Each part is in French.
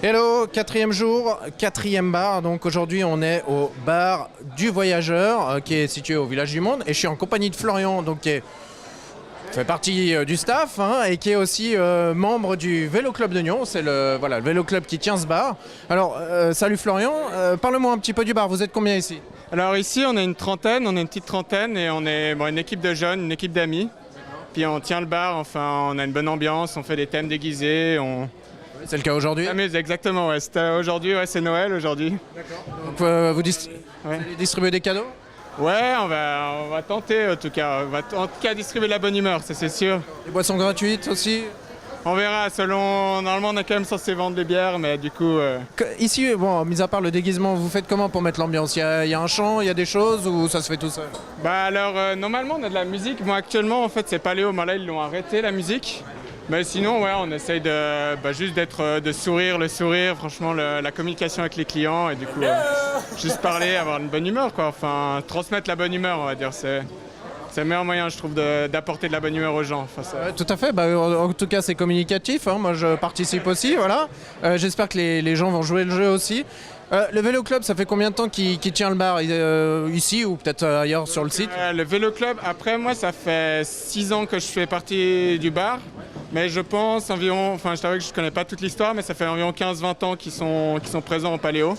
Hello, quatrième jour, quatrième bar. Donc aujourd'hui, on est au bar du Voyageur qui est situé au Village du Monde. Et je suis en compagnie de Florian, donc qui fait partie du staff et qui est aussi membre du Vélo Club de Nyon. C'est le Vélo Club qui tient ce bar. Alors, salut Florian, parle-moi un petit peu du bar. Vous êtes combien ici? Alors ici, on est une trentaine, on est une petite trentaine et on est une équipe de jeunes, une équipe d'amis. Puis on tient le bar, enfin, on a une bonne ambiance, on fait des thèmes déguisés, C'est le cas aujourd'hui? s'amuse, exactement, ouais. Aujourd'hui, ouais, c'est Noël aujourd'hui. Donc vous distribuez des cadeaux? Ouais, on va tenter en tout cas. On va en tout cas distribuer de la bonne humeur, ça c'est sûr. Des boissons gratuites aussi? On verra, normalement on est quand même censé vendre des bières, mais du coup... Ici, bon, mis à part le déguisement, vous faites comment pour mettre l'ambiance? Il y a un chant, il y a des choses ou ça se fait tout seul? Bah alors, normalement on a de la musique. Moi actuellement, en fait, c'est Paléo, mais là ils l'ont arrêté la musique. Mais sinon, ouais, on essaye juste de sourire, le sourire, franchement, la communication avec les clients et du coup, juste parler, avoir une bonne humeur, quoi. Enfin, transmettre la bonne humeur, on va dire. C'est le meilleur moyen, je trouve, d'apporter de la bonne humeur aux gens. Enfin, Tout à fait, en tout cas c'est communicatif, moi je participe aussi, voilà. J'espère que les gens vont jouer le jeu aussi. Le Vélo Club, ça fait combien de temps qu'il tient le bar ici ou peut-être ailleurs sur le site? Le Vélo Club, après moi ça fait 6 ans que je fais partie du bar. Mais je pense environ, enfin je t'avoue que je ne connais pas toute l'histoire, mais ça fait environ 15-20 ans qu'ils sont présents au Paléo.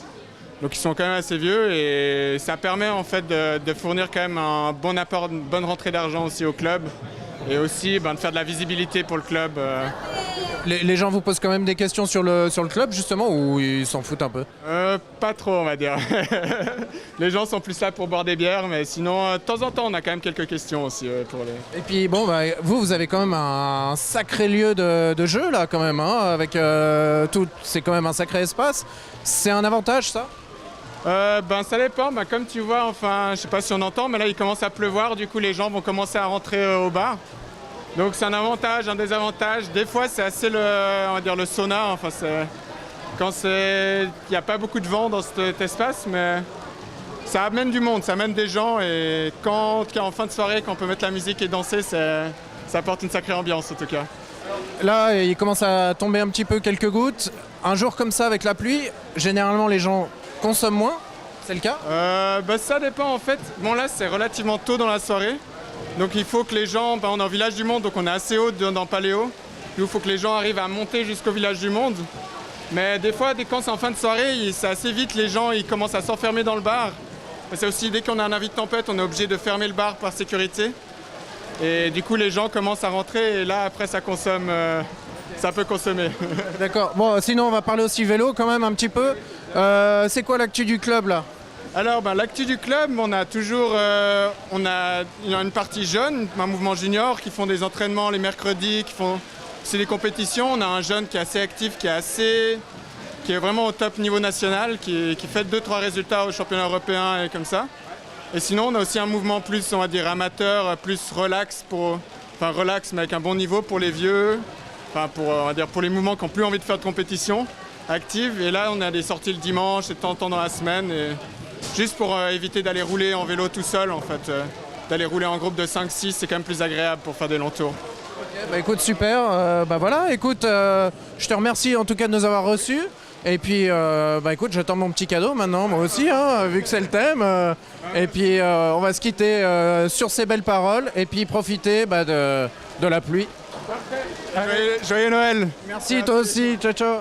Donc ils sont quand même assez vieux et ça permet en fait de fournir quand même un bon apport, une bonne rentrée d'argent aussi au club. Et aussi de faire de la visibilité pour le club. Les gens vous posent quand même des questions sur le club justement ou ils s'en foutent un peu? Pas trop on va dire. Les gens sont plus là pour boire des bières, mais sinon de temps en temps on a quand même quelques questions aussi pour les... Et puis bon, vous avez quand même un sacré lieu de jeu là quand même, avec tout, c'est quand même un sacré espace. C'est un avantage ça? Ça dépend, comme tu vois, enfin, je sais pas si on entend, mais là il commence à pleuvoir, du coup les gens vont commencer à rentrer au bar. Donc c'est un avantage, un désavantage. Des fois c'est assez on va dire le sauna, enfin il n'y a pas beaucoup de vent dans cet espace, mais ça amène du monde, ça amène des gens et en tout cas en fin de soirée, quand on peut mettre la musique et danser, ça apporte une sacrée ambiance en tout cas. Là, il commence à tomber un petit peu quelques gouttes. Un jour comme ça avec la pluie, généralement les gens consomment moins, c'est le cas? Ça dépend en fait. Bon là c'est relativement tôt dans la soirée. Donc il faut que les gens, on est au Village du Monde, donc on est assez haut dans Paléo. Il faut que les gens arrivent à monter jusqu'au Village du Monde. Mais des fois, quand c'est en fin de soirée, c'est assez vite, les gens ils commencent à s'enfermer dans le bar. C'est aussi dès qu'on a un avis de tempête, on est obligé de fermer le bar par sécurité. Et du coup les gens commencent à rentrer et là après ça consomme, ça peut consommer. D'accord, bon sinon on va parler aussi vélo quand même un petit peu. C'est quoi l'actu du club là? Alors l'actu du club, on a toujours on a une partie jeune, un mouvement junior qui font des entraînements les mercredis, c'est des compétitions. On a un jeune qui est assez actif, qui est vraiment au top niveau national, qui fait 2-3 résultats au championnat européen et comme ça. Et sinon on a aussi un mouvement plus, on va dire, amateur, plus relax, relax mais avec un bon niveau pour les vieux, on va dire pour les mouvements qui n'ont plus envie de faire de compétition active. Et là on a des sorties le dimanche et de temps en temps dans la semaine. Juste pour éviter d'aller rouler en vélo tout seul en fait. D'aller rouler en groupe de 5-6, c'est quand même plus agréable pour faire des longs tours. Okay, écoute, super. Voilà, écoute, je te remercie en tout cas de nous avoir reçus. Et puis, écoute, j'attends mon petit cadeau maintenant, moi aussi, vu que c'est le thème. Et puis, on va se quitter sur ces belles paroles et puis profiter de la pluie. Parfait. Joyeux Noël. Merci, toi aussi. Ciao, ciao.